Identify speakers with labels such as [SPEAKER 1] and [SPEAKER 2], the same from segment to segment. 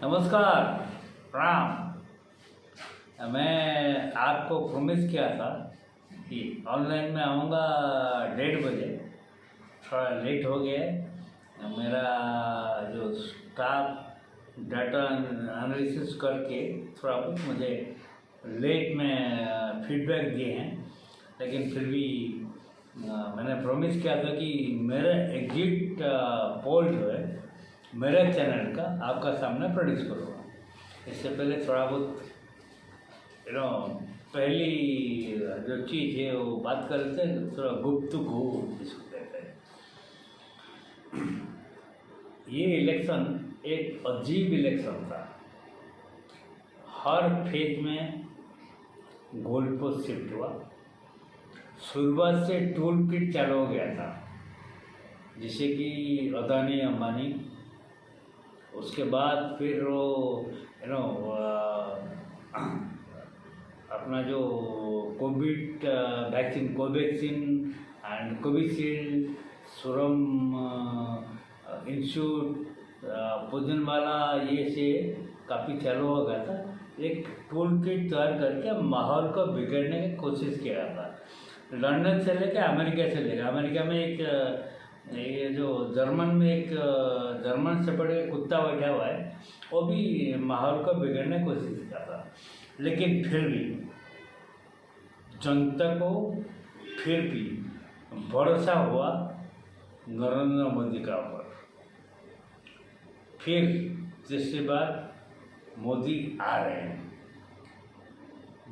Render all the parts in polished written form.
[SPEAKER 1] नमस्कार। प्रणाम। मैं आपको प्रॉमिस किया था कि ऑनलाइन में आऊँगा 1:30 बजे। थोड़ा लेट हो गया है। मेरा जो स्टाफ डाटा एनालिसिस करके थोड़ा बहुत मुझे लेट में फीडबैक दिए हैं, लेकिन फिर भी मैंने प्रॉमिस किया था कि मेरा एग्जिट पोल जो है मेरे चैनल का आपका सामने प्रोड्यूस करूँगा। इससे पहले थोड़ा बहुत पहली जो चीज़ है वो बात कर लेते हैं, थोड़ा गुफ्तगू जिसको कहते हैं। ये इलेक्शन एक अजीब इलेक्शन था। हर फेज में गोल पोस्ट शिफ्ट हुआ। शुरुआत से टूल किट चालू हो गया था, जिसे कि अदानी अंबानी, उसके बाद फिर वो अपना जो Covid vaccine Covaxin and Covishield, Serum Institute, Poonawalla, ये से काफ़ी चालू हो गया था। एक टूल किट तैयार करके माहौल को बिगड़ने की कोशिश किया था। लंदन से लेकर अमेरिका से लेकर, अमेरिका में एक ये जो जर्मन में एक जर्मन से बड़े कुत्ता बैठा हुआ है, वो भी माहौल को बिगड़ने की कोशिश करता था। लेकिन फिर भी जनता को फिर भी भरोसा हुआ नरेंद्र मोदी का ऊपर। फिर तीसरी बार मोदी आ रहे हैं।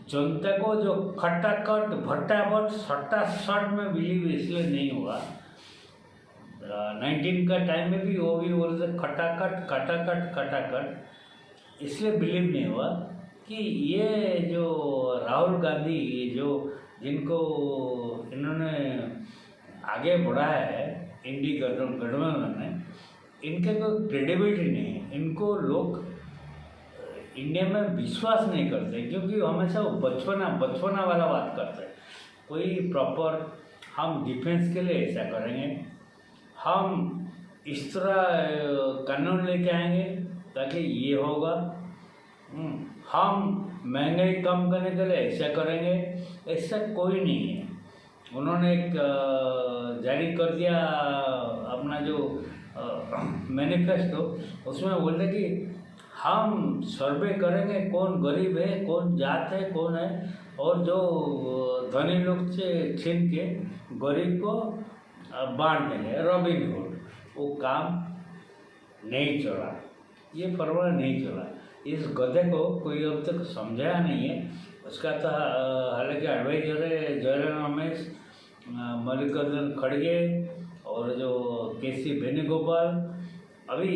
[SPEAKER 1] जनता को जो खटाखट भट्टाभट सट्टा शट में बिलीव इसलिए नहीं हुआ। 19 का टाइम में भी वो भी बोलते खटाखट इसलिए बिलीव नहीं हुआ कि ये जो राहुल गांधी जो जिनको इन्होंने आगे बढ़ाया है इंडी गठबंधन में, इनके कोई क्रेडिबिलिटी नहीं है। इनको लोग इंडिया में विश्वास नहीं करते, क्योंकि हमेशा वो बचपना वाला बात करते हैं। कोई प्रॉपर हम डिफेंस के लिए ऐसा करेंगे, हम इस तरह कानून लेके आएंगे ताकि ये होगा, हम महंगाई कम करने के लिए ऐसा करेंगे, ऐसा कोई नहीं है। उन्होंने एक जारी कर दिया अपना जो मैनिफेस्टो, उसमें बोलते कि हम सर्वे करेंगे कौन गरीब है, कौन जात है, कौन है, और जो धनी लोग से छीन के गरीब को बांट देंगे, रॉबिनहुड। वो काम नहीं चला, ये फॉर्मूला नहीं चला। इस गधे को कोई अब तक समझाया नहीं है। उसका तो हालांकि एडवाइजर है जयराम रमेश, मल्लिकार्जुन खड़गे और जो केसी वेणुगोपाल। अभी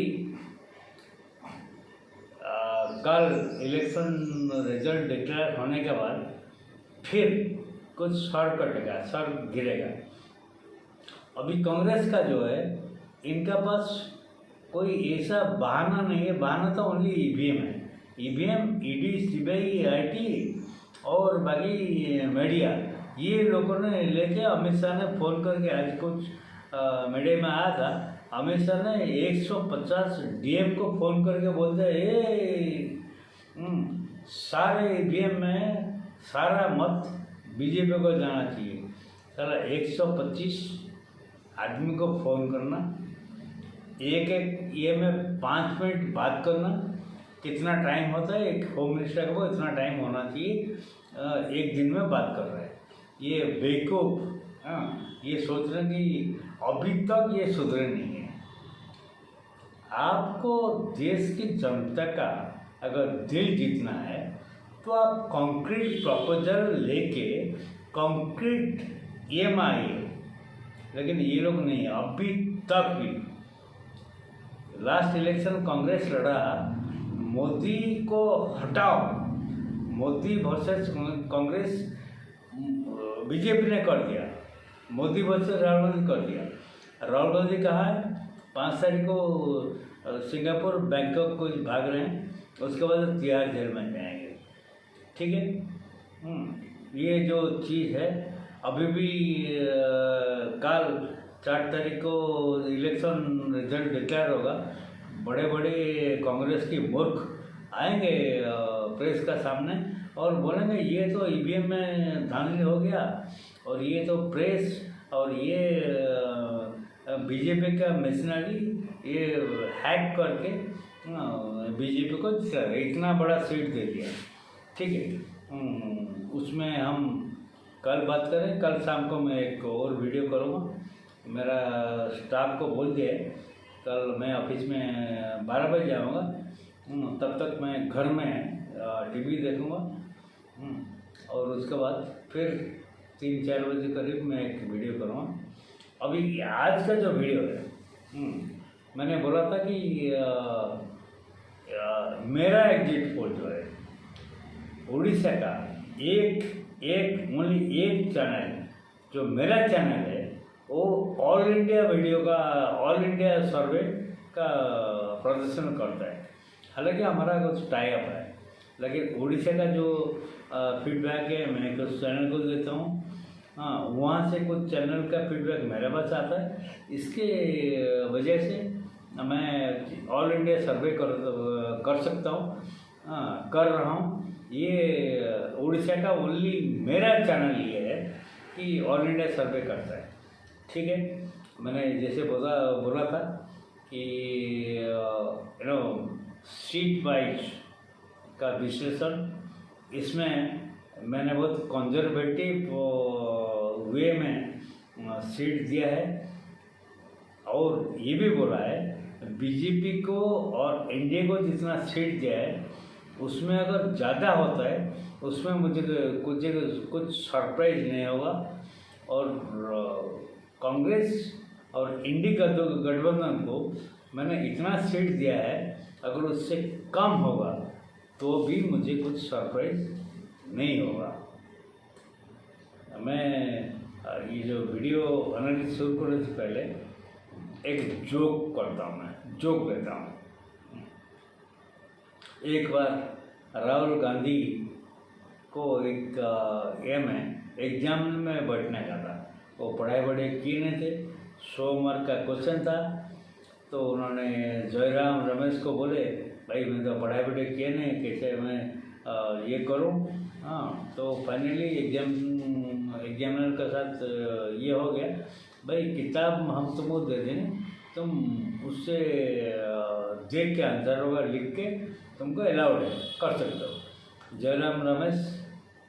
[SPEAKER 1] कल इलेक्शन रिजल्ट डिक्लेयर होने के बाद फिर कुछ सर कटेगा, सर गिरेगा। अभी कांग्रेस का जो है, इनका पास कोई ऐसा बहाना नहीं है। बहाना तो ओनली ईवीएम है। ईवीएम, ईडी, सीबीआई, आईटी और बाकी मीडिया, ये लोगों ने लेके अमित शाह ने फ़ोन करके, आज कुछ मीडिया में आया था, अमित शाह ने 150 डीएम को फ़ोन करके बोलते सारे ईवीएम में सारा मत बीजेपी को जाना चाहिए। सारा 125 आदमी को फ़ोन करना, एक ये में 5 मिनट बात करना। कितना टाइम होता है एक होम मिनिस्टर को? इतना टाइम होना चाहिए। एक दिन में बात कर रहे हैं ये बेवकूफ़। ये सोच रहे हैं कि अभी तक ये सुधरे नहीं है। आपको देश की जनता का अगर दिल जीतना है तो आप कॉन्क्रीट प्रपोजल लेके कॉन्क्रीट EMI, लेकिन ये लोग नहीं। अभी तक भी लास्ट इलेक्शन कांग्रेस लड़ा, मोदी को हटाओ, मोदी वर्सेस कांग्रेस बीजेपी ने कर दिया, मोदी वर्सेस राहुल गांधी कर दिया। राहुल गांधी कहाँ है? 5 तारीख को सिंगापुर, बैंकॉक को भाग रहे हैं, उसके बाद तिहाड़ जेल में जाएंगे। ठीक है। ये जो चीज़ है, अभी भी कल 4 तारीख को इलेक्शन रिजल्ट डिक्लेयर होगा। बड़े बड़े कांग्रेस की मूर्ख आएंगे प्रेस का सामने और बोलेंगे ये तो ईवीएम में धांधली हो गया और ये तो प्रेस और ये बीजेपी का मशीनरी ये हैक करके बीजेपी को इतना बड़ा सीट दे दिया। ठीक है, उसमें हम कल बात करें। कल शाम को मैं एक और वीडियो करूँगा। मेरा स्टाफ को बोल दिया है कल मैं ऑफिस में 12 बजे जाऊँगा, तब तक मैं घर में टीवी देखूँगा और उसके बाद फिर 3-4 बजे करीब मैं एक वीडियो करूँगा। अभी आज का जो वीडियो है, मैंने बोला था कि मेरा एग्जिट पोल जो है उड़ीसा का एक ओनली एक चैनल जो मेरा चैनल है वो ऑल इंडिया वीडियो का ऑल इंडिया सर्वे का प्रदर्शन करता है। हालांकि हमारा कुछ टाई अप है, लेकिन उड़ीसा का जो फीडबैक है मैं कुछ चैनल को देता हूँ। हाँ, वहाँ से कुछ चैनल का फीडबैक मेरे पास आता है। इसके वजह से मैं ऑल इंडिया सर्वे कर सकता हूँ, कर रहा हूँ। ये उड़ीसा का ओनली मेरा चैनल ये है कि ऑल इंडिया सर्वे करता है। ठीक है, मैंने जैसे बोला था कि सीट वाइज का विश्लेषण, इसमें मैंने बहुत कंजर्वेटिव वे में सीट दिया है और ये भी बोला है बीजेपी को और एनडीए को जितना सीट दिया है उसमें अगर ज़्यादा होता है उसमें मुझे कुछ सरप्राइज नहीं होगा। और कांग्रेस और इंडी का जो गठबंधन को मैंने इतना सीट दिया है, अगर उससे कम होगा तो भी मुझे कुछ सरप्राइज नहीं होगा। मैं ये जो वीडियो एनालिसिस शुरू करने से पहले एक जोक करता हूँ, मैं जोक लेता हूँ। एक बार राहुल गांधी को एक एग्जाम में बैठने का था। वो पढ़ाई बड़े किए नहीं थे, 100 मार्क का क्वेश्चन था। तो उन्होंने जयराम रमेश को बोले भाई मैं तो पढ़ाई बड़े किए नहीं, कैसे मैं ये करूं। हाँ, तो फाइनली एग्जामिनर के साथ ये हो गया, भाई किताब हम तुमको दे दें, तुम उससे देख के आंसर होगा लिख के तुमको अलाउड है, कर सकते हो। जयराम रमेश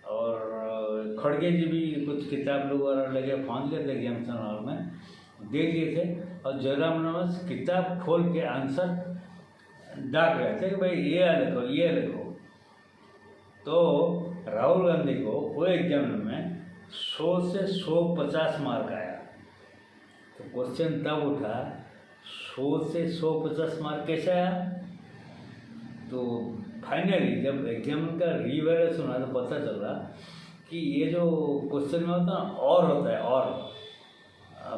[SPEAKER 1] और खड़गे जी भी कुछ किताब लोग लगे पहुँच गए थे एग्जामिनेशन हॉल में, दे दिए थे। और जयराम रमेश किताब खोल के आंसर डाक रहे थे कि भाई ये लिखो ये लिखो। तो राहुल गांधी को वो एग्जाम में 100 से 150 मार्क आया। तो क्वेश्चन तब उठा 100 से 150 मार्क कैसे आया। तो फाइनली जब एग्जाम का रीवैल्यूएशन हुआ तो पता चला कि ये जो क्वेश्चन में होता है और होता है। और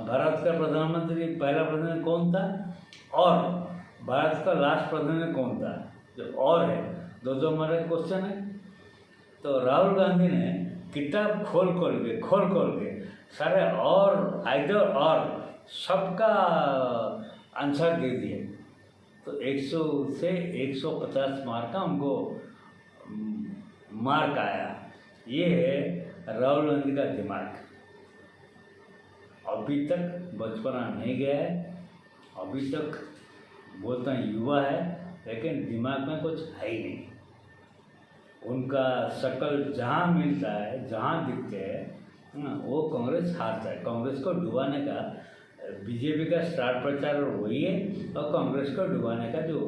[SPEAKER 1] भारत का प्रधानमंत्री पहला प्रधानमंत्री कौन था और भारत का लास्ट प्रधानमंत्री कौन था, जो और है, दो हमारे क्वेश्चन है। तो राहुल गांधी ने किताब खोल के सारे और आइदर और सबका आंसर दे दिए। तो 100 से 150 मार्क का उनको मार्क आया। ये है राहुल गांधी का दिमाग। अभी तक बचपना नहीं गया है, अभी तक बोलता युवा है, लेकिन दिमाग में कुछ है ही नहीं। उनका शक्ल जहाँ मिलता है, जहाँ दिखते हैं, वो कांग्रेस हारता है। कांग्रेस को डुबाने का बीजेपी का स्टार प्रचार वही है और कांग्रेस को डुबाने का जो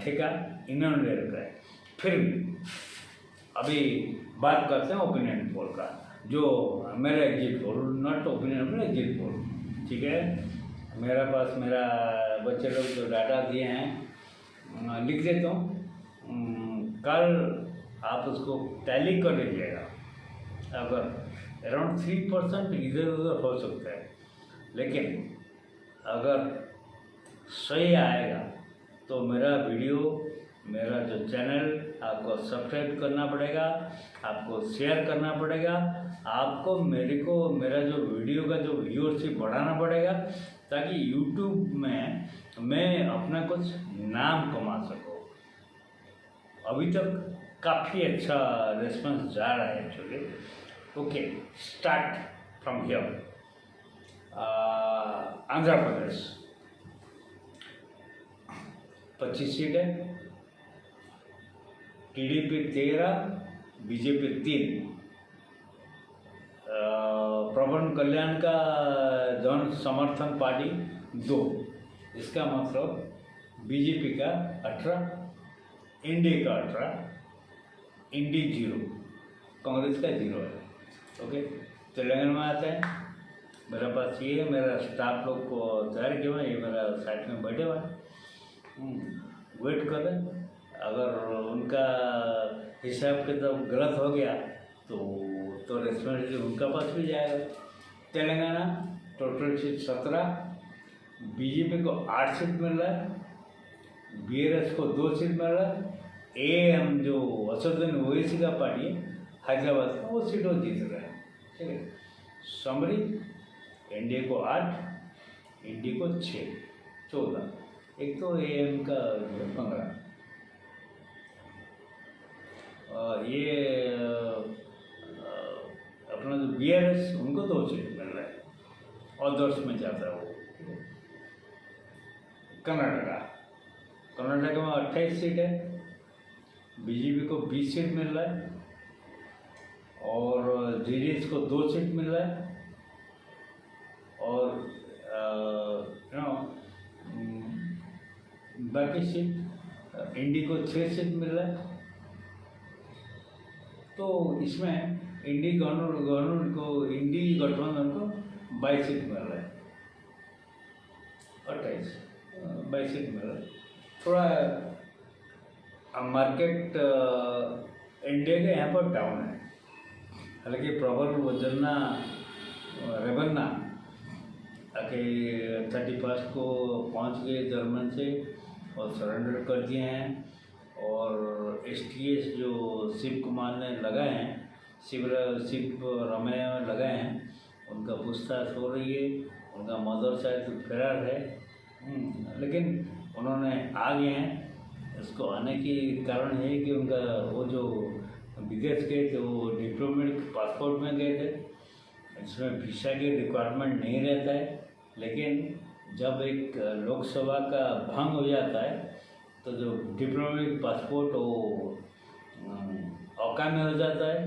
[SPEAKER 1] ठेका इन्होंने ले रखा है। फिर भी अभी बात करते हैं ओपिनियन पोल का, जो मेरा exit poll, not opinion poll, exit poll. ठीक है, मेरा पास मेरा बच्चे लोग जो डाटा दिए हैं लिख देता हूँ। कल आप उसको टैली कर लीजिएगा। अगर अराउंड 3% इधर उधर हो सकता है, लेकिन अगर सही आएगा तो मेरा वीडियो, मेरा जो चैनल, आपको सब्सक्राइब करना पड़ेगा, आपको शेयर करना पड़ेगा, आपको मेरा जो वीडियो का जो व्यूअरशिप बढ़ाना पड़ेगा, ताकि यूट्यूब में मैं अपना कुछ नाम कमा सकूँ। अभी तक काफ़ी अच्छा रिस्पॉन्स जा रहा है actually. Okay, start from here. Andhra Pradesh 25 seat है, टीडीपी 13, बीजेपी 3, प्रबंध कल्याण का जन समर्थन पार्टी 2। इसका मतलब बीजेपी का 18, एनडीए का 18, इंडी 0, कांग्रेस का 0 है। ओके, तेलंगाना में आता है। मेरे पास ये है, मेरा स्टाफ लोग को तैयार किया हुआ है, ये मेरा साइड में बैठे हुआ है, वेट कर रहे हैं। अगर उनका हिसाब किताब गलत हो गया तो रिस्पॉन्सिबिलिटी उनका पास भी जाएगा। तेलंगाना टोटल सीट 17, बीजेपी को 8 सीट मिल रहा है, बीआरएस को 2 सीट मिल रहा है, एएम जो असदुद्दीन ओवैसी का पार्टी है हैदराबाद का, वो सीट वो जीत रहा है। ठीक है, समरी एनडीए को 8, इंडी को 6, 14, एक तो एएम का 15। ये अपना जो बीआरएस उनको 2 सीट मिल रहा है, अदर्स में जाता है वो। कर्नाटका में 28 सीट है, बीजेपी को 20 सीट मिल रहा है और जेडीएस को 2 सीट मिल रहा है और बाकी सीट इंडी को 6 सीट मिल रहा है। तो इसमें इंडी गवर्नमेंट को, इंडी गठबंधन को 22 सीट मिल रहा है, 22 सीट मिल रहा है। थोड़ा मार्केट इंडिया के यहाँ पर डाउन है। हालांकि प्रबल रेबन्ना आके 31 को पहुँच गए जर्मन से और सरेंडर कर दिए हैं। और एसटीएस जो शिव कुमार ने लगाए हैं, शिव रमैया में लगाए हैं, उनका पूछताछ हो रही है। उनका मदर शायद फरार है, लेकिन उन्होंने आ गए हैं। इसको आने की कारण है कि उनका वो जो विदेश गए थे वो डिप्लोमेटिक पासपोर्ट में गए थे, इसमें वीज़ा की रिक्वायरमेंट नहीं रहता है। लेकिन जब एक लोकसभा का भंग हो जाता है तो जो डिप्लोमेटिक पासपोर्ट वो अकामी हो जाता है।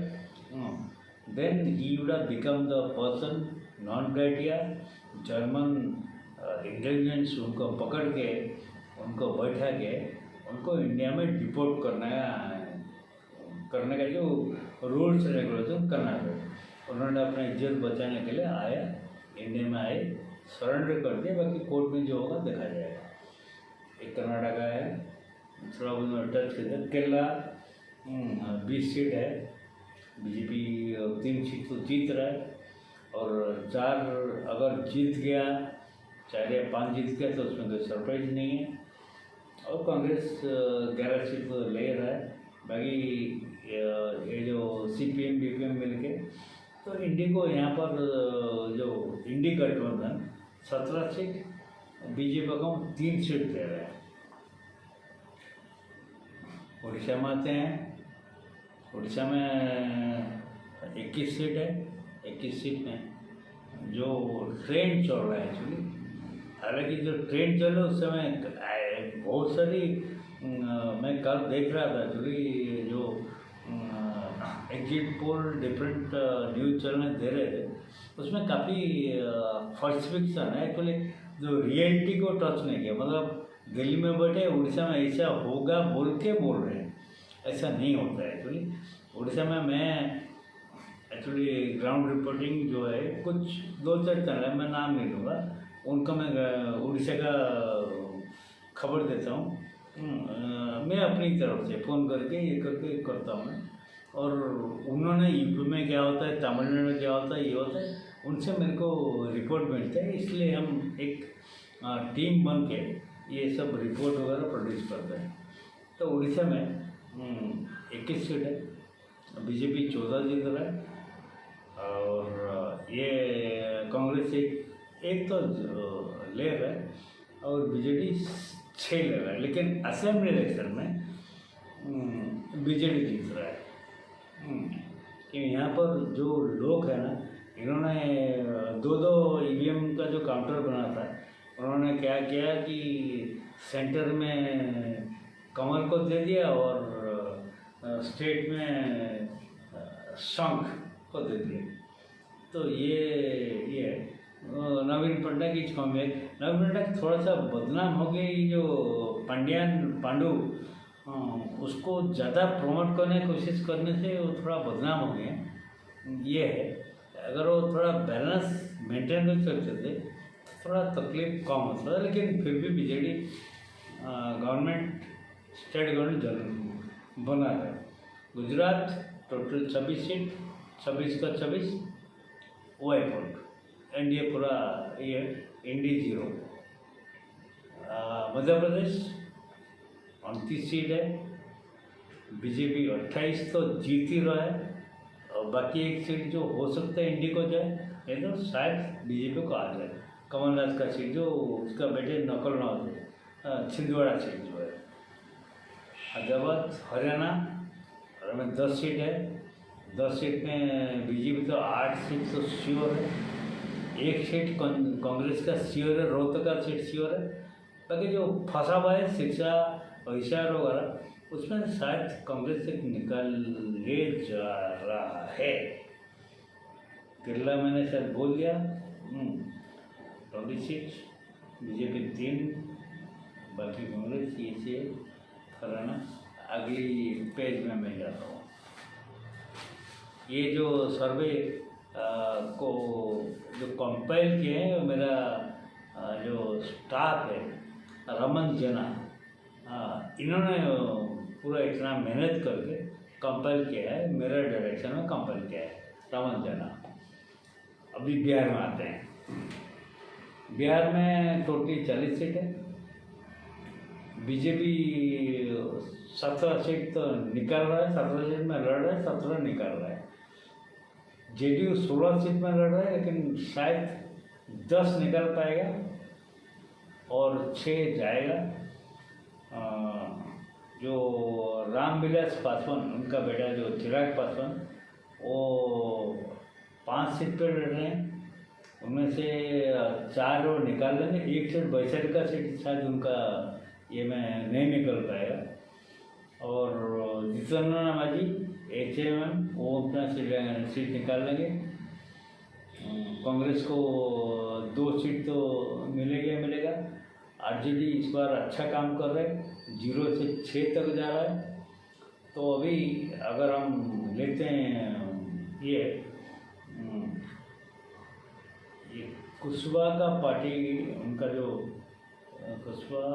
[SPEAKER 1] Then he would have become the person non grata. German intelligence उनको पकड़ के, उनको बैठा के, उनको इंडिया में डिपोर्ट करने का जो रूल्स रेगुलेशन करना है। उन्होंने अपना इज्जत बचाने के लिए आया, इंडिया में आए, सरेंडर कर दिया, बाकी कोर्ट में जो होगा देखा जाएगा। एक कर्नाटका है, थोड़ा बहुत टच किया। केरला 20 सीट है, बीजेपी 3 सीट तो जीत रहा है और 4 अगर जीत गया, 4 या 5 जीत गया तो उसमें कोई सरप्राइज नहीं है। और कांग्रेस 11 सीट तो ले रहा है, बाकी ये जो सीपीएम बीपीएम मिल के तो इंडी को यहाँ पर जो इंडी गठबंधन 17 सीट, बीजेपी को 3 सीट दे रहा है। उड़ीसा में आते हैं, उड़ीसा में 21 सीट है। 21 सीट में जो ट्रेन चल रहा है एक्चुअली, हालांकि जो ट्रेन चल रहा है उस समय बहुत सारी मैं कल देख रहा था एक्चुअली, जो exit poll different news channel दे रहे थे, उसमें काफ़ी फॉल्सिफिकेशन है एक्चुअली, जो रियलिटी को टच नहीं किया। मतलब दिल्ली में बैठे उड़ीसा में ऐसा होगा बोल रहे हैं, ऐसा नहीं होता है एक्चुअली। उड़ीसा में मैं एक्चुअली ग्राउंड रिपोर्टिंग जो है, कुछ 2-4 चैनल है, मैं नाम नहीं लूँगा, उनका मैं उड़ीसा का खबर देता हूँ। मैं अपनी तरफ से फ़ोन करके ये करके करता हूँ मैं। और उन्होंने यूपी में क्या होता है, तमिलनाडु में क्या होता है, ये होता है, उनसे मेरे को रिपोर्ट मिलता है। इसलिए हम एक टीम बन के ये सब रिपोर्ट वगैरह प्रोड्यूस करते हैं। तो उड़ीसा में 21 सीट है, बीजेपी 14 जीत रहा है और ये कांग्रेस एक तो ले रहा है और बीजेडी 6 ले रहा है, लेकिन असेंबली इलेक्शन में बीजेडी जीत रहा है। कि यहाँ पर जो लोग हैं ना, इन्होंने दो ईवीएम का जो काउंटर बना था, उन्होंने क्या किया कि सेंटर में कमल को दे दिया और स्टेट में शंख को दे दिया। तो ये नवीन पटनायक की छाव में नवीन पटनायक थोड़ा सा बदनाम हो गया। ये जो पांडु उसको ज़्यादा प्रमोट करने की कोशिश करने से वो थोड़ा बदनाम हो गए। ये है, अगर वो थोड़ा बैलेंस मेंटेन कर सकते थे तो थोड़ा तकलीफ कम होता था, लेकिन फिर भी बीजेडी गवर्नमेंट स्टेट गवर्नमेंट जरूर बना है। गुजरात टोटल 26 सीट, 26 का 26 वाइप आउट, एनडीए पूरा ये इंडी 0। मध्य प्रदेश 29 सीट है, बीजेपी 28 तो जीत ही रहा है और बाकी एक सीट जो हो सकता है इंडी को जाए, नहीं तो शायद बीजेपी को आ जाए। कमलनाथ का सीट जो उसका बेटे नकल ना हो, छिंदवाड़ा सीट जो है। हैदराबाद हरियाणा में 10 सीट है, 10 सीट में बीजेपी तो 8 सीट तो श्योर है, 1 सीट कांग्रेस का श्योर है, रोहतक का सीट श्योर है। बाकी जो फंसा हुआ है शिक्षा हिसार वगैरह, उसमें शायद कांग्रेस से निकल ले जा रहा है। केरला मैंने शायद बोल दिया 20 सीट, बीजेपी 3, बाकी कांग्रेस ये से हरियाणा। अगली पेज में मैं जाता हूँ। ये जो सर्वे को जो कंपाइल किए हैं, मेरा जो स्टाफ है रमन जना, इन्होंने पूरा इतना मेहनत करके कंपाइल किया है, मेरा डायरेक्शन में कंपाइल किया है रमन जना। अभी बिहार में आते हैं। बिहार में टोटल 40 सीट है, बीजेपी 17 सीट तो निकाल रहा है, 17 सीट में लड़ रहा है, 17 निकाल रहा है। जेडीयू 16 सीट में लड़ रहा है, लेकिन शायद 10 निकाल पाएगा और 6 जाएगा। जो रामविलास पासवान, उनका बेटा जो चिराग पासवान, वो 5 सीट पर लड़ रहे हैं, उनमें से 4 वो निकाल लेंगे। 1 सीट बैसठ का सीट शायद उनका ये में नहीं निकल पाएगा। और जितेंद्र मांझी HMM वो अपना सीट निकाल लेंगे। कांग्रेस को 2 सीट तो मिलेगा। आरजेडी इस बार अच्छा काम कर रहा है, 0 से 6 तक जा रहा है। तो अभी अगर हम लेते हैं ये कुशवाहा का पार्टी, उनका जो कुशवाहा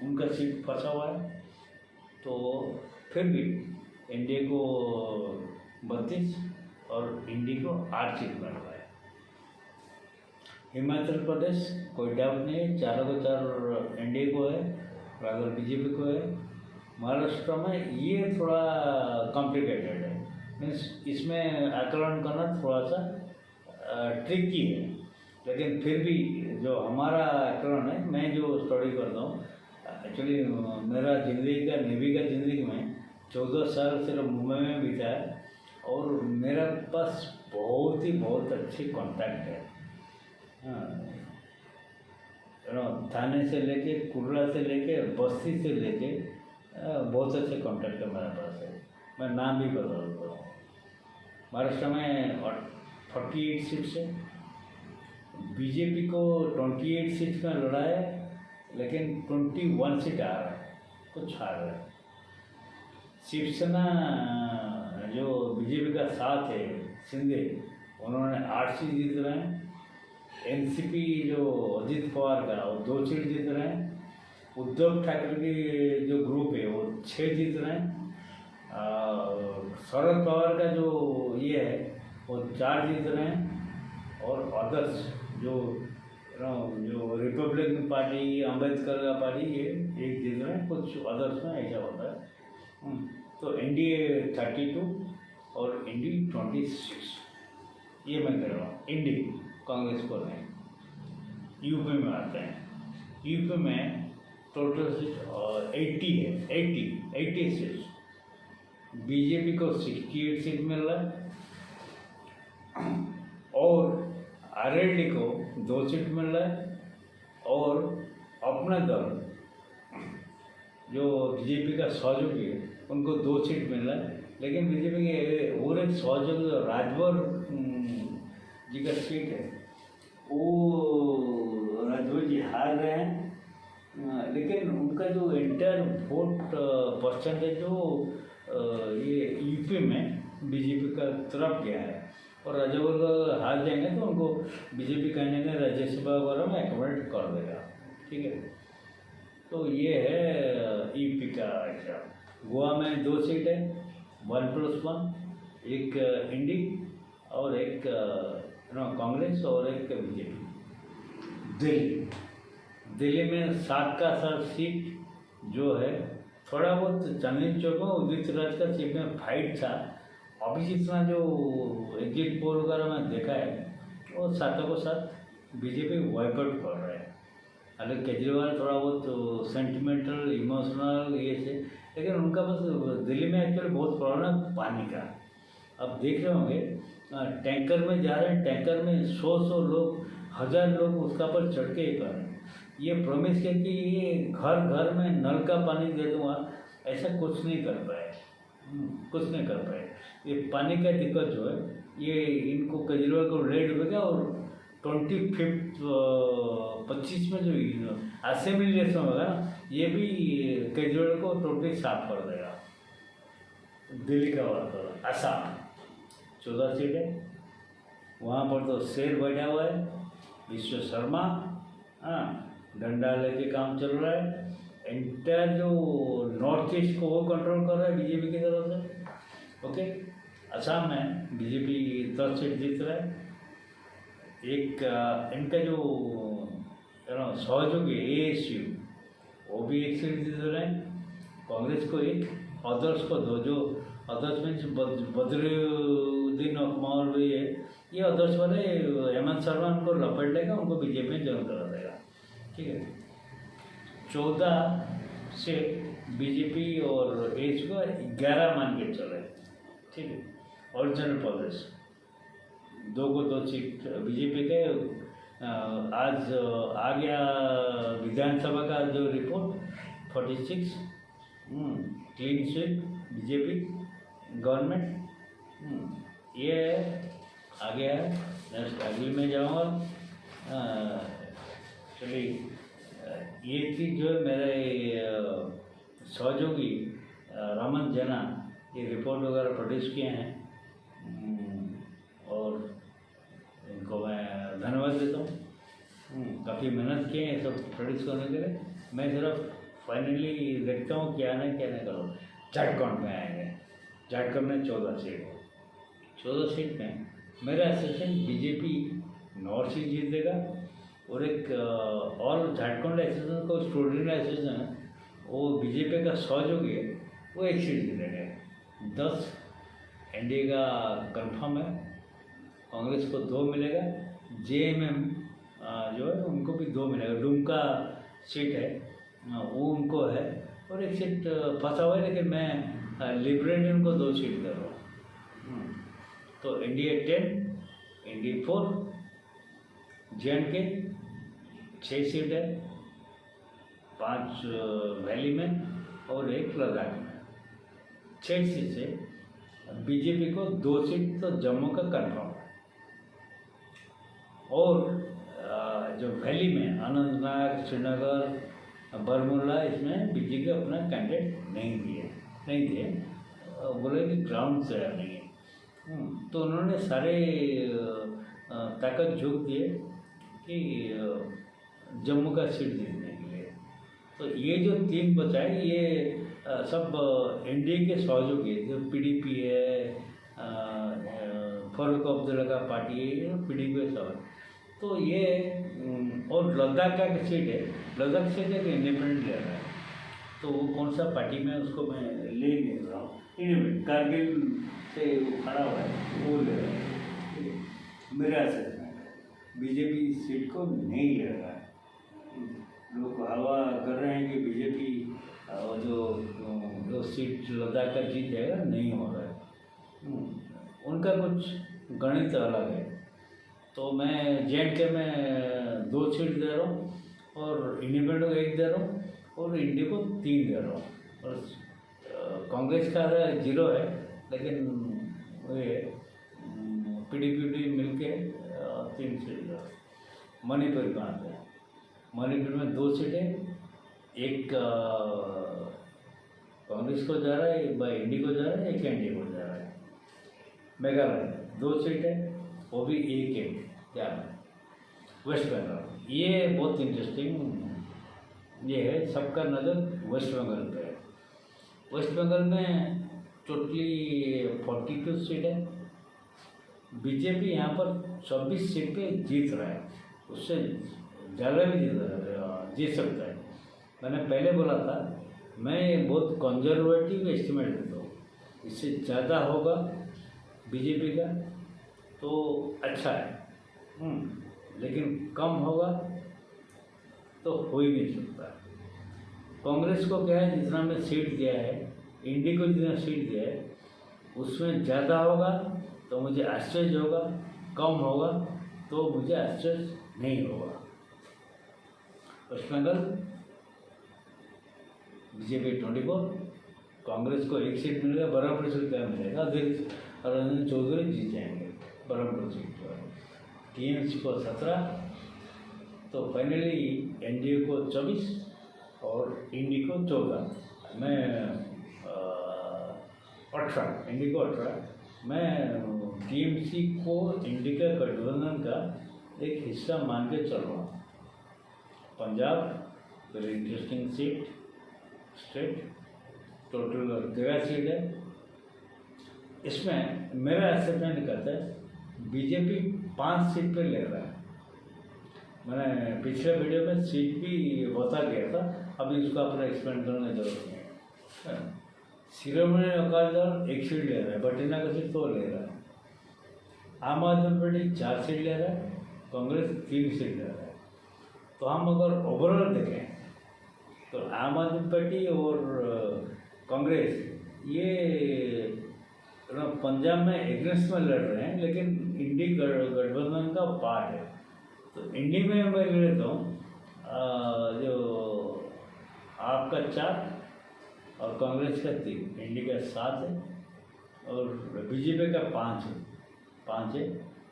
[SPEAKER 1] उनका सीट फंसा हुआ है, तो फिर भी एनडीए को 32 और इंडी को 8 सीट मिल रहा है। हिमाचल प्रदेश कोई डाउट नहीं है, 4 को 4 एनडीए को है, अगर बीजेपी को है। महाराष्ट्र में ये थोड़ा कॉम्प्लिकेटेड है, मीन्स इसमें आकलन करना थोड़ा सा ट्रिकी है, लेकिन फिर भी जो हमारा आकलन है, मैं जो स्टडी करता हूँ, एक्चुअली मेरा ज़िंदगी का नेवी का ज़िंदगी में 14 साल सिर्फ मुंबई में बीता है और मेरे पास बहुत अच्छे कॉन्टैक्ट है। थाने से लेके, कुर्ला से लेके, बस्ती से लेके बहुत अच्छे कॉन्टैक्ट है मेरे पास है। मैं नाम भी बता देता हूँ। महाराष्ट्र में 48 सीट्स है, बीजेपी को 28 सीट में लड़ा है, लेकिन 21 सीट आ रहा है, कुछ हार रहा है। शिवसेना जो बीजेपी का साथ है, शिंदे, उन्होंने 8 सीट जीत रहे हैं। एनसीपी जो अजित पवार का, वो 2 सीट जीत रहे हैं। उद्धव ठाकरे की जो ग्रुप है वो 6 जीत रहे हैं। शरद पवार का जो ये है वो 4 जीत रहे हैं। और अदर्स जो रिपब्लिकन पार्टी, अम्बेडकर का पार्टी, ये 1 जीत रहे हैं। कुछ अदर्स में ऐसा होता है। तो एनडीए 32 और इंडी 26, ये मैं कह रहा हूँ। इंडी कांग्रेस को नहीं। यूपी में आते हैं। यूपी में टोटल सीट 80 है, 80 सीट। बीजेपी को 68 सीट मिल रहा है और आरएलडी को 2 सीट मिल रहा है और अपना दल जो बीजेपी का सहयोगी है उनको 2 सीट मिल रहा है। लेकिन बीजेपी के और एक सहयोगी राजभर जी का सीट है, वो राजभर जी हार रहे हैं। लेकिन उनका जो इंटर वोट परसेंटेज जो ये यूपी में बीजेपी का तरफ गया है और राजभर हार जाएंगे तो उनको बीजेपी कहीं ना कहीं राज्यसभा वगैरह में एकोमोडेट कर देगा। ठीक है, तो ये है यूपी का हिसाब। गोवा में 2 सीट है, 1+1, एक इंडी और एक कांग्रेस और एक बीजेपी। दिल्ली में 7 का 7 सीट जो है, थोड़ा बहुत चांदनी चौक में उदित राज का सीट में फाइट था। अभी जितना जो एग्जिट पोल वगैरह में देखा है वो 7 को 7 बीजेपी वाइप आउट कर रहा है। हालांकि केजरीवाल थोड़ा बहुत सेंटिमेंटल इमोशनल ये से, लेकिन उनका बस दिल्ली में एक्चुअली बहुत प्रॉब्लम है पानी का। अब देख रहे होंगे टैंकर में जा रहे हैं, टैंकर में 100 लोग 1000 लोग उसका पर चढ़ के ही कर रहे हैं। ये प्रॉमिस किया कि ये घर घर में नल का पानी दे दूँगा, ऐसा कुछ नहीं कर पाए, कुछ नहीं कर पाए। ये पानी का दिक्कत जो है ये इनको केजरीवाल को लेट हो गया और 25 में जो असेंबली इलेक्शन होगा ना, ये भी केजरीवाल को टोटली साफ कर देगा। दिल्ली का बात करो, असम 14 सीट है, वहाँ पर तो शेर बैठा हुआ है विश्व शर्मा। हाँ, डंडा लेके काम चल रहा है। एंटायर जो नॉर्थ ईस्ट को वो कंट्रोल कर रहा है बीजेपी की तरफ से। ओके, असम में बीजेपी 10 सीट जीत रहा है। एक इनका जो सहयोगी ASU वो भी 1 सीट जीत रहे हैं। कांग्रेस को 1, अदर्स को 2। जो अदर्स में बद्रुद्दीन मौलवी है, ये अदर्स वाले हेमंत शर्मा उनको लपेट लेगा, उनको बीजेपी में ज्वाइन करा देगा। ठीक है, 14 से बीजेपी और ASU का 11 मान के चले। ठीक है, अरुणाचल प्रदेश 2 को 2 सीट बीजेपी के। आज आ गया विधानसभा का जो report 46 clean sweep BJP government. ये आ गया है। नेक्स्ट अगली में जाऊँगा। चलिए, ये चीज़ जो है मेरे सहयोगी रमन जना ये रिपोर्ट वगैरह प्रोड्यूस किए हैं और इनको मैं धन्यवाद देता हूँ। काफ़ी मेहनत किए हैं सब प्रोड्यूस करने के लिए। मैं सिर्फ फाइनली देखता हूँ क्या नहीं करो। झारखंड में आएंगे, झारखंड में 14 सीट है। 14 सीट में मेरा एसोसिएशन बीजेपी नॉर्थ सीट जीतेगा और एक और झारखंड एसोसिएशन को स्टूडेंट एसोसिएशन है वो बीजेपी का सहयोगी है, वो 1 सीट जीतेगा। 10 एनडीए का कंफर्म है। कांग्रेस को 2 मिलेगा, JMM जो है उनको भी 2 मिलेगा। दुमका सीट है वो उनको है और 1 सीट फंसा हुआ है, लेकिन मैं लिबरेटन को 2 सीट दे रहा हूँ। तो NDA 10, NDA 4, JNK 6 सीट है, 5 वैली में और 1 लद्दाख में। 6 सीट से बीजेपी को 2 सीट तो जम्मू का कंफर्म है और जो वैली में अनंतनाग, श्रीनगर, बरमुला इसमें बीजेपी अपना कैंडिडेट नहीं दिए बोले कि ग्राउंड से नहीं है। तो उन्होंने सारे ताकत झोंक दिए कि जम्मू का सीट जीतने के लिए। तो ये जो 3 बचाए ये सब एनडीए के सहयोगी जो PDP है, फारूक अब्दुल्ला का पार्टी है, PDP है सब। तो ये और लद्दाख का सीट है, लद्दाख सीट एक इंडिपेंडेंट ले रहा है, तो वो कौन सा पार्टी में उसको मैं ले नहीं रहा हूँ। कारगिल से वो खड़ा हुआ है वो ले रहा है, मेरा असेसमेंट है। बीजेपी सीट को नहीं ले रहा है। लोग हवा कर रहे हैं कि बीजेपी जो सीट लद्दाख का जीत जाएगा, नहीं हो रहा है। उनका कुछ गणित अलग है। तो मैं JNK में 2 सीट दे रहा हूँ और इंडिपेंडेंट को 1 दे रहा हूँ और इंडी को 3 दे रहा हूँ। और कांग्रेस का 0 है, लेकिन ये PDP मिलके 3 सीट दे रहा हूँ। मणिपुर कहाँ पे? मणिपुर में 2 सीटें, एक कांग्रेस को जा रहा है, बाई इंडी को जा रहा है, एक NDA को जा रहा है। मेघालय 2 सीटें, वो भी 1-1। क्या वेस्ट बंगाल, ये बहुत इंटरेस्टिंग ये है। सबका नज़र वेस्ट बंगाल पे है। वेस्ट बंगाल में टोटली 42 सीट है। बीजेपी यहाँ पर 24 सीट पे जीत रहा है, उससे ज़्यादा भी जीत सकता है। मैंने पहले बोला था, मैं बहुत कंजर्वेटिव एस्टिमेट देता हूँ। इससे ज़्यादा होगा बीजेपी का तो अच्छा है, लेकिन कम होगा तो हो ही नहीं सकता। कांग्रेस को क्या है, जितना मैं सीट दिया है, इंडी को जितना सीट दिया है, उसमें ज़्यादा होगा तो मुझे आश्चर्य होगा, कम होगा तो मुझे आश्चर्य नहीं होगा। वेस्ट बंगाल बीजेपी 24, कांग्रेस को 1 सीट मिलेगा, बराबर सीट क्या मिलेगा, रंजन चौधरी जीत जाएंगे बराबर सीट पर। TMC को 17, तो फाइनली NDA को 24 और इंडी को 14। मैं 18, इंडी को 18। मैं TMC को इंडी का गठबंधन का एक हिस्सा मान के चल रहा हूँ। Punjab very interesting state, total 13 seat है। इसमें मेरा एसेसमेंट कहता है बीजेपी 5 सीट पे ले रहा है। मैंने पिछले वीडियो में सीट भी बता दिया था, अभी उसको अपना एक्सप्लेन करने की जरूरत नहीं है। शिरोमणि अकाली दल 1 सीट ले रहा है, बठिंडा का सीट तो ले रहा है। आम आदमी पार्टी 4 सीट ले रहा है, कांग्रेस 3 सीट ले रहा है। तो हम अगर ओवरऑल देखें तो आम आदमी पार्टी और कांग्रेस ये पंजाब में एग्नेस्ट में लड़ रहे हैं, लेकिन इंडी गठबंधन का पार्ट है। तो इंडी में मैं ले लेता हूँ जो आपका 4 और कांग्रेस का 3, इंडी का 7 है और बीजेपी का 5 है,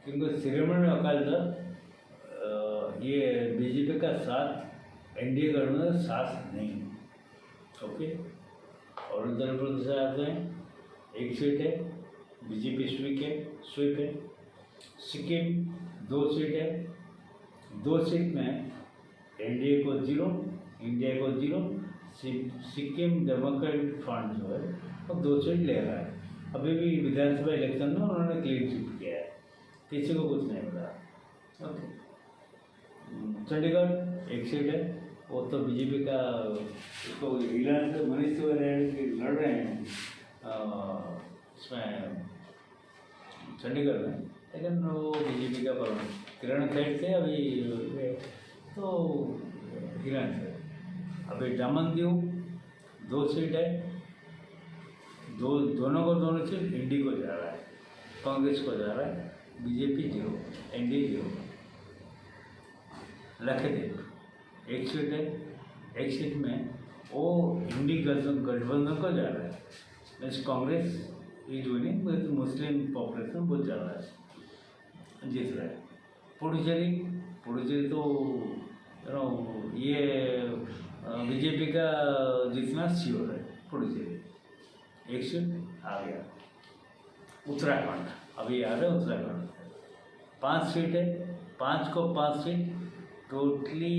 [SPEAKER 1] क्योंकि शिरोमणि अकाली दल ये बीजेपी का 7, NDA गठबंधन 7 नहीं। ओके, और उत्तर प्रदेश आते हैं, 1 सीट है, बीजेपी स्वीप है। सिक्किम 2 सीट है, 2 सीट में NDA को 0, इंडिया को 0। सिक्किम डेमोक्रेटिक फ्रंट जो है वो 2 सीट ले रहा है। अभी भी विधानसभा इलेक्शन में उन्होंने क्लीन स्वीप किया है, किसी को कुछ नहीं मिला। ओके, चंडीगढ़ 1 सीट है, वो तो बीजेपी का, उसको हिलाने से मनीष तिवारी लड़ रहे हैं इसमें चंडीगढ़ में, लेकिन वो बीजेपी का पर किरण खेर थे अभी, तो हिरण थे। अभी दमन दीव 2 सीट है, दोनों सीट इंडी को जा रहा है, कांग्रेस को जा रहा है, बीजेपी 0, NDA 0। लक्षद्वीप 1 सीट है, 1 सीट में वो इंडी गठबंधन को जा रहा है, means Congress is winning with Muslim population बहुत ज़्यादा है, जीत रहा है। पुडुचेरी तो ये बीजेपी का जितना श्योर है, पुडुचेरी 1 सीट आ गया। उत्तराखंड अभी आ रहा है, उत्तराखंड 5 सीट है, 5 को 5 सीट टोटली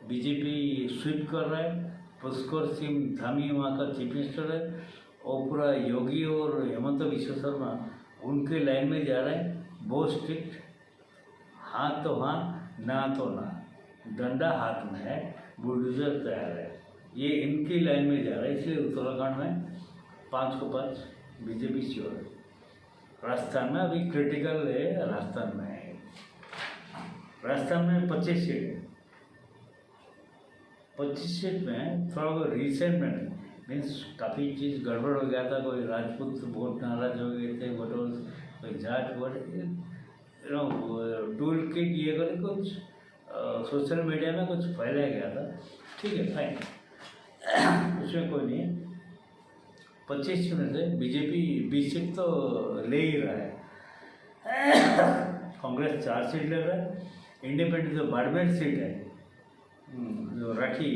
[SPEAKER 1] बीजेपी स्वीप कर रहा है। पुष्कर सिंह धामी वहाँ का चीफ मिनिस्टर है, और पूरा योगी और हेमंत विश्व शर्मा उनके लाइन में जा रहे हैं। बहुत स्ट्रिक्ट, हाँ तो हाँ, ना तो ना, डंडा हाथ में है, बुलडोजर तैयार है, ये इनकी लाइन में जा रहा है। इसलिए उत्तराखंड में 5 को 5 बीजेपी श्योर है। राजस्थान में अभी क्रिटिकल है, राजस्थान में है। राजस्थान में 25 सीट है। 25 सीट में थोड़ा बहुत रिसेंट में मीन्स काफ़ी चीज़ गड़बड़ हो गया था। कोई राजपूत बहुत नाराज हो गए थे, वोटर्स, कोई जाट वोट, टूल किट ये करके कुछ सोशल मीडिया में कुछ फैलाया गया था। ठीक है, फाइन, उसमें कोई नहीं है। 25 में से बीजेपी 20 सीट तो ले ही रहा है। कांग्रेस 4 सीट ले रहा है। इंडिपेंडेंट जो बाड़मेर सीट है, जो राठी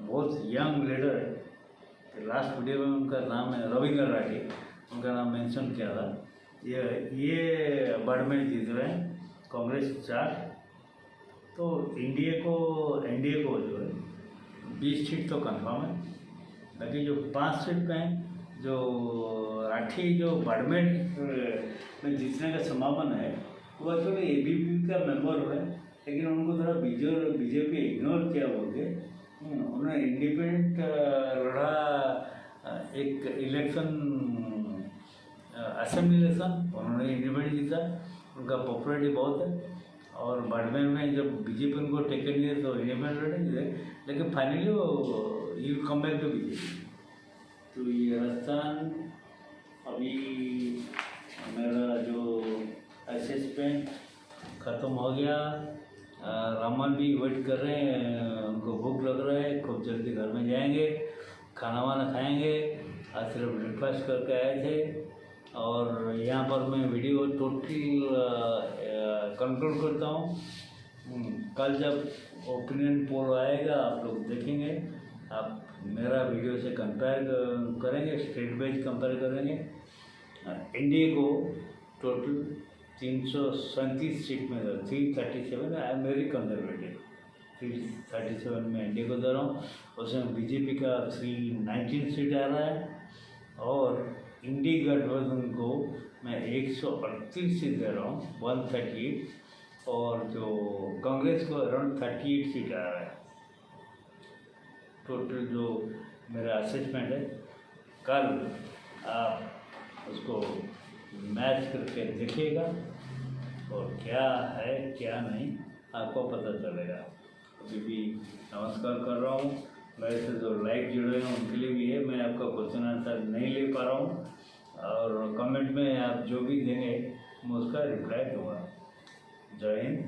[SPEAKER 1] बहुत यंग लीडर है, लास्ट वीडियो में उनका नाम है रविंद्र राठी, उनका नाम मेंशन किया था। ये बाड़मेर जीत रहे हैं, कांग्रेस 4। तो एनडीए को जो है 20 सीट तो कंफर्म है। बाकी जो 5 सीट में जो राठी जो बाड़मेर में जीतने का संभावना है, वो एक्चुअली एबीपी का मेंबर है, लेकिन उनको थोड़ा बीजेपी इग्नोर किया बोल के उन्होंने इंडिपेंडेंट लड़ा। एक इलेक्शन, असेंबली इलेक्शन, उन्होंने इंडिपेंडेंट जीता। उनका पॉपुलरिटी बहुत है। और बाड़मेर में जब बीजेपी उनको टिकट दिए तो इंडिपेंडेंट लड़े, लेकिन फाइनली वो you come back to BJP. तो ये राजस्थान अभी मेरा जो असेसमेंट ख़त्म हो गया। रामन भी वेट कर रहे हैं, उनको भूख लग रहा है, खूब जल्दी घर में जाएंगे, खाना वाना खाएंगे। आज सिर्फ ब्रेकफास्ट करके आए थे। और यहाँ पर मैं वीडियो टोटल कंक्लूड करता हूँ। कल जब ओपिनियन पोल आएगा आप लोग देखेंगे, आप मेरा वीडियो से कंपेयर करेंगे, स्टेट वाइज कंपेयर करेंगे। एनडीए को टोटल 337 सीट में 337, आई एम वेरी कंजर्वेटिव, 337 में एनडीए को दे रहा हूँ। उसमें बीजेपी का 319 सीट आ रहा है और इंडी गठबंधन को मैं 138 सीट दे रहा हूँ, 138, और जो कांग्रेस को अराउंड 38 सीट आ रहा है। टोटल जो मेरा असेसमेंट है, कल आप उसको मैच करके देखिएगा और क्या है क्या नहीं आपको पता चलेगा। अभी भी नमस्कार कर रहा हूँ। मेरे से जो लाइव जुड़े हैं उनके लिए भी है, मैं आपका क्वेश्चन आंसर नहीं ले पा रहा हूँ और कमेंट में आप जो भी देंगे मैं उसका रिप्लाई दूँगा। जय हिंद।